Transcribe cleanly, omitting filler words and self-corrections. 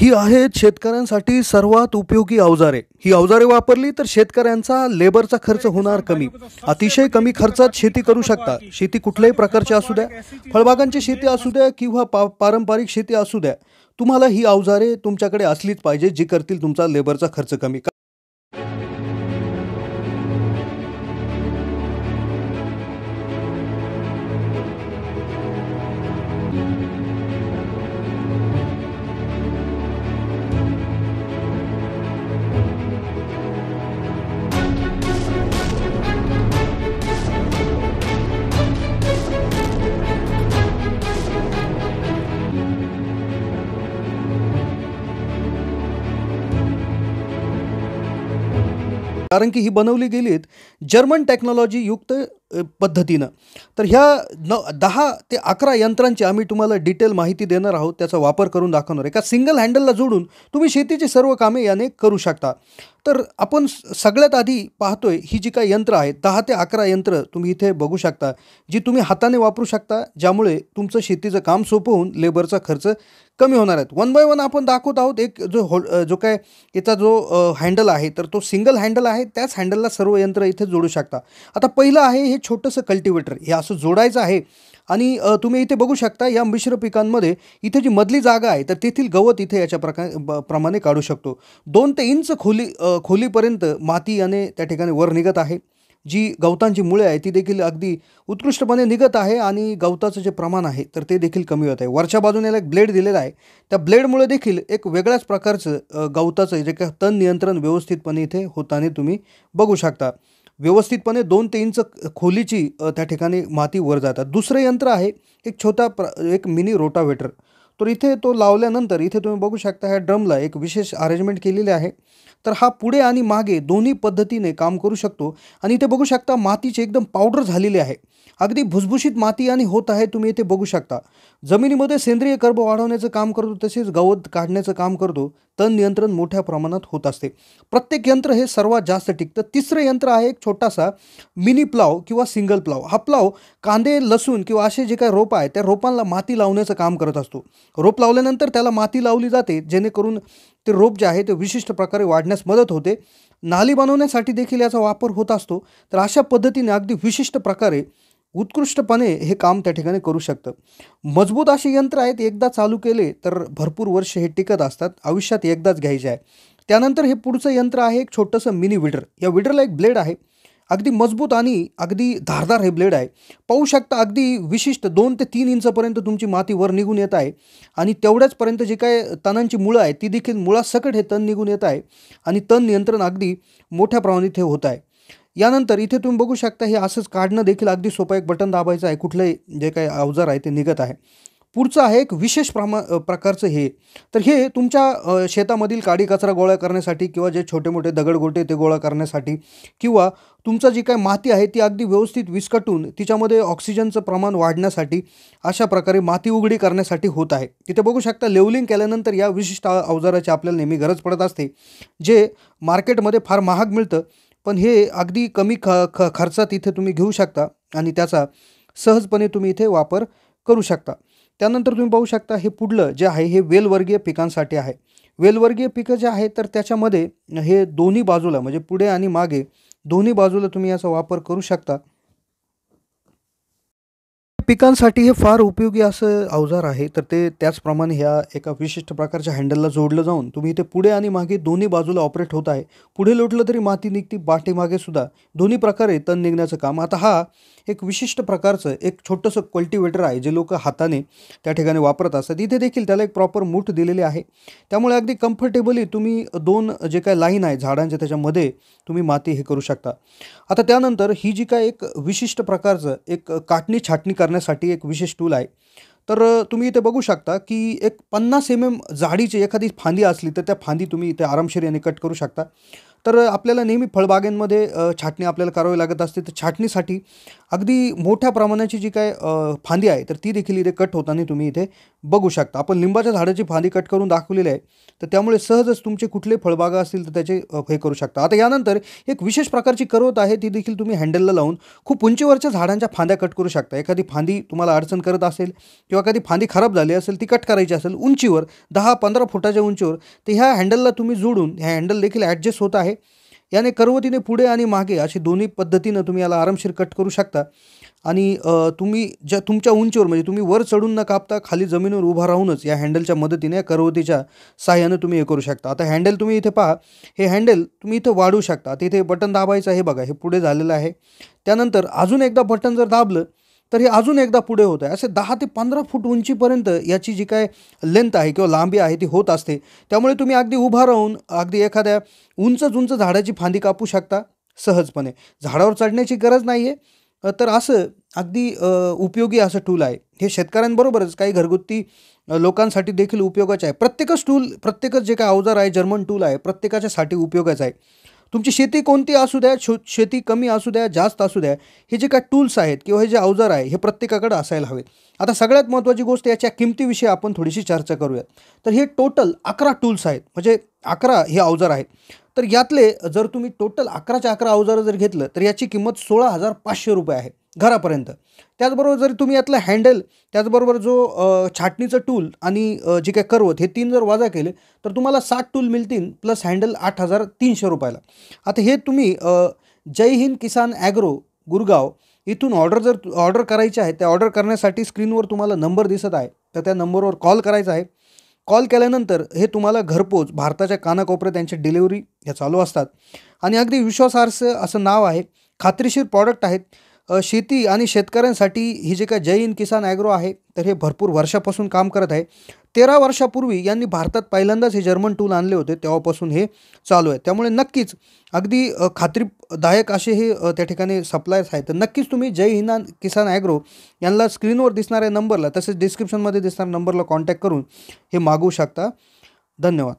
ही आहेत शेतकऱ्यांसाठी सर्वात उपयोगी अवजारे. ही अवजारे वापरली तर शेतकऱ्यांचा लेबरचा खर्च होणार कमी. अतिशय कमी खर्चात शेती करू शकता. शेती कुठल्याही प्रकारची असू द्या, फळबागांची शेती असू द्या किंवा पारंपरिक शेती असू द्या, तुम्हाला ही अवजारे तुमच्याकडे असलीच पाहिजे, जी करतील तुमचा लेबरचा खर्च कमी. कारण की ही बनवली गेलीत जर्मन टेक्नॉलॉजी युक्त पद्धतीनं. तर ह्या 10 ते 11 यंत्रांची आम्ही तुम्हाला डिटेल माहिती देणार आहोत. त्याचा वापर करून दाखवणार आहे. एका सिंगल हँडलला जोडून तुम्ही शेतीची सर्व कामे याने करू शकता. तर आपण सगळ्यात आधी पाहतोय ही जी काही यंत्र आहेत, 10 ते 11 यंत्र तुम्ही इथे बघू शकता, जी तुम्ही हाताने वापरू शकता, ज्यामुळे तुमचं शेतीचं काम सोपं होऊन लेबरचा खर्च कमी होणार आहेत. वन बाय वन आपण दाखवत आहोत. एक जो काय याचा जो हँडल आहे, तर तो सिंगल हँडल आहे. त्याच हँडलला सर्व यंत्र इथे जोडू शकता. आता पहिलं आहे हे छोटंसं कल्टिवेटर. हे असं जोडायचं आहे आणि तुम्ही इथे बघू शकता या मिश्र पिकांमध्ये इथे जी मधली जागा आहे, तर तेथील गवत इथे याच्या प्रमाणे काढू शकतो. 2 ते इंच खोलीपर्यंत माती याने त्या ठिकाणी वर निघत आहे. जी गवतांची मुळे आहे ती देखील अगदी उत्कृष्टपणे निघत आहे आणि गवताचं जे प्रमाण आहे तर ते देखील कमी होत आहे. वरच्या बाजूने याला एक ब्लेड दिलेला आहे. त्या ब्लेडमुळे देखील एक वेगळ्याच प्रकारचं गवताचं जे काही तण नियंत्रण व्यवस्थितपणे इथे होताना तुम्ही बघू शकता. व्यवस्थितपणे 2 ते इंच खोलीची त्या ठिकाणी माती वर जातात. दुसरं यंत्र आहे एक एक मिनी रोटावेटर. तर इथे तो लावल्यानंतर इथे तुम्ही बघू शकता ह्या ड्रमला एक विशेष अरेंजमेंट केलेली आहे. तर हा पुढे आणि मागे दोन्ही पद्धतीने काम करू शकतो. आणि इथे बघू शकता मातीची एकदम पावडर झालेली आहे. अगदी भुसभुशीत माती आणि होत आहे. तुम्ही इथे बघू शकता जमिनीमध्ये सेंद्रिय कर्ब वाढवण्याचं काम करतो, तसेच गवत काढण्याचं काम करतो. तण नियंत्रण मोठ्या प्रमाणात होत असते. प्रत्येक यंत्र हे सर्वात जास्त टिकतं. तिसरं यंत्र आहे एक छोटासा मिनी प्लाव किंवा सिंगल प्लाव. हा प्लाव कांदे, लसूण किंवा असे जे काही रोप आहे त्या रोपांना माती लावण्याचं काम करत असतो. रोप लावल्यानंतर त्याला माती लावली जाते, जेणेकरून ते रोप जे आहे ते विशिष्ट प्रकारे वाढण्यास मदत होते. नाली बनवण्यासाठी देखील याचा वापर होत असतो. तर अशा पद्धतीने अगदी विशिष्ट प्रकारे उत्कृष्टपणे हे काम त्या ठिकाणी करू शकतं. मजबूत अशी यंत्र आहेत. एकदा चालू केले तर भरपूर वर्ष हे टिकत असतात. आयुष्यात एकदाच घ्यायचे आहे. त्यानंतर हे पुढचं यंत्र आहे एक छोटंसं मिनी विडर. या विडरला एक ब्लेड आहे. अगदी मजबूत आणि अगदी धारदार हे ब्लेड आहे. पाहू शकता अगदी विशिष्ट 2 ते 3 इंचपर्यंत तुमची माती वर निघून येत आहे. आणि तेवढ्याचपर्यंत जे काय तणांची मुळं आहेत ती देखील मुळासकट हे तण निघून येत आहे. आणि तण नियंत्रण अगदी मोठ्या प्रमाणात हे होत आहे. यानंतर इथे तुम्ही बघू शकता हे असंच काढणं देखील अगदी सोपं. एक बटन दाबायचं आहे, कुठलंही जे काही अवजार आहे ते निघत आहे. पुढचं आहे एक विशेष प्रकारचं हे. तर हे तुमच्या शेतामधील काडी कचरा गोळा करण्यासाठी किंवा जे छोटे मोठे दगडगोटे ते गोळा करण्यासाठी किंवा तुमचं जी काही माती आहे ती अगदी व्यवस्थित विस्कटून तिच्यामध्ये ऑक्सिजनचं प्रमाण वाढण्यासाठी अशा प्रकारे माती उघडी करण्यासाठी होत आहे. तिथे बघू शकता लेवलिंग केल्यानंतर या विशिष्ट अवजाराची आपल्याला नेहमी गरज पडत असते, जे मार्केटमध्ये फार महाग मिळतं. पण हे अगदी कमी खर्चात इथे तुम्ही घेऊ शकता आणि त्याचा सहजपणे तुम्ही इथे वापर करू शकता. त्यानंतर तुम्ही पाहू शकता हे पुढलं जे आहे हे वेलवर्गीय पिकांसाठी आहे. वेलवर्गीय पिकं जे आहेत तर त्याच्यामध्ये हे दोन्ही बाजूला म्हणजे पुढे आणि मागे दोन्ही बाजूला तुम्ही याचा वापर करू शकता. पिकांसाठी हे फार उपयोगी असं अवजार आहे. तर ते त्याचप्रमाणे ह्या एका विशिष्ट प्रकारच्या हँडलला जोडलं जाऊन तुम्ही इथे पुढे आणि मागे दोन्ही बाजूला ऑपरेट होत आहे. पुढे लोटलं तरी माती निघते, पाठीमागे सुद्धा दोन्ही प्रकारे तण निघण्याचं काम. आता हा एक विशिष्ट प्रकारचं एक छोटंसं कल्टिवेटर आहे, जे लोक हाताने त्या ठिकाणी वापरत असतात. इथे देखील त्याला एक प्रॉपर मूठ दिलेली आहे. त्यामुळे अगदी कम्फर्टेबली तुम्ही 2 जे काय लाईन आहे झाडांच्या त्याच्यामध्ये तुम्ही माती हे करू शकता. आता त्यानंतर ही जी काय एक विशिष्ट प्रकारचं एक काटणी छाटणी करण्यासाठी एक विशेष टूल आहे. तर तुम्ही इथे बघू शकता की एक 50 mm जाडीची एखादी फांदी असली तर त्या फांदी तुम्ही इथे आरामशीर याने कट करू शकता. तर आपल्याला नेहमी फळबागांमध्ये छाटणी आपल्याला करावी लागत असते. तर छाटणीसाठी अगदी मोठ्या प्रमाणाची जी काय फांदी आहे तर ती देखील इथे कट होताना तुम्ही इथे बघू शकता. आपण लिंबाच्या झाडाची फांदी कट करून दाखवलेली आहे. तर त्यामुळे सहजच तुमचे कुठले फळबागा असतील तर त्याचे हे करू शकता. आता यानंतर एक विशेष प्रकारची करवत आहे, ती देखील तुम्ही हँडलला लावून खूप उंचीवरच्या झाडांच्या फांद्या कट करू शकता. एखादी फांदी तुम्हाला अडचण करत असेल किंवा एखादी फांदी खराब झाली असेल, ती कट करायची असेल उंचीवर 10-15 फुटाच्या उंचीवर, तर ह्या हँडलला तुम्ही जोडून ह्या हँडल देखील ॲडजस्ट होत आहे. याने करवतीने पुढे आणि मागे अशी दोन्ही पद्धतीनं तुम्ही याला आरामशीर कट करू शकता. आणि तुम्ही ज्या तुमच्या उंचीवर म्हणजे तुम्ही वर चढून न कापता खाली जमिनीवर उभा राहूनच या हँडलच्या मदतीने या करवतीच्या सहाय्यानं तुम्ही हे करू शकता. आता हँडल तुम्ही इथे पहा, हे हँडल तुम्ही इथे वाढवू शकता. आता इथे बटन दाबायचं आहे बघा, हे पुढे झालेलं आहे. त्यानंतर अजून एकदा बटन जर दाबलं तर हे अजून एकदा पुढे होत आहे. असे 10 ते 15 फूट उंचीपर्यंत याची जी काय लेंथ आहे किंवा लांबी आहे ती होत असते. त्यामुळे तुम्ही अगदी उभा राहून अगदी एखाद्या उंच झाडाची फांदी कापू शकता सहजपणे. झाडावर चढण्याची गरज नाही आहे. तर असं अगदी उपयोगी असं टूल आहे. हे शेतकऱ्यांबरोबरच काही घरगुती लोकांसाठी देखील उपयोगाचे आहे. प्रत्येकच जे काही अवजार आहे, जर्मन टूल आहे, प्रत्येकाच्यासाठी उपयोगाचं आहे. तुमची शेती कोणती असू द्या, शेती कमी असू द्या, जास्त असू द्या, हे जे काही टूल्स आहेत किंवा हे जे अवजार आहे हे प्रत्येकाकडे असायला हवेत. आता सगळ्यात महत्त्वाची गोष्ट याच्या किमतीविषयी आपण थोडीशी चर्चा करूयात. तर हे टोटल 11 टूल्स आहेत, म्हणजे 11 हे अवजार आहेत. तर यातले जर तुम्ही टोटल 11च्या 11 अवजारं जर घेतलं तर याची किंमत 16,500 रुपये आहे घरापर्यंत. त्याचबरोबर जर तुम्ही यातलं हँडल, त्याचबरोबर जो छाटणीचं टूल आणि जे काही करवत, हे 3 जर वजा केले तर तुम्हाला 7 टूल मिळतील प्लस हँडल 8,300 रुपयाला. आता हे तुम्ही जय हिंद किसान ॲग्रो गुरगाव इथून ऑर्डर करायची आहे. त्या ऑर्डर करण्यासाठी स्क्रीनवर तुम्हाला नंबर दिसत आहे, तर त्या नंबरवर कॉल करायचा आहे. कॉल केल्यानंतर हे तुम्हाला घरपोच भारताच्या कानाकोपऱ्यात त्यांची डिलिव्हरी ह्या चालू असतात. आणि अगदी विश्वासार्ह असं नाव आहे, खात्रीशीर प्रॉडक्ट आहेत. शेती आणि शेतकऱ्यांसाठी ही जे काय जय हिंद किसान ॲग्रो आहे, तर हे भरपूर वर्षापासून काम करत आहे. 13 वर्षापूर्वी यांनी भारतात पहिल्यांदाच हे जर्मन टूल आणले होते, तेव्हापासून हे चालू आहे. त्यामुळे नक्कीच अगदी खात्रीदायक असे हे त्या ठिकाणी सप्लायर्स आहेत. तर नक्कीच तुम्ही जय हिंद किसान ॲग्रो यांना स्क्रीनवर दिसणाऱ्या नंबरला, तसेच डिस्क्रिप्शनमध्ये दिसणाऱ्या नंबरला कॉन्टॅक्ट करून हे मागवू शकता. धन्यवाद.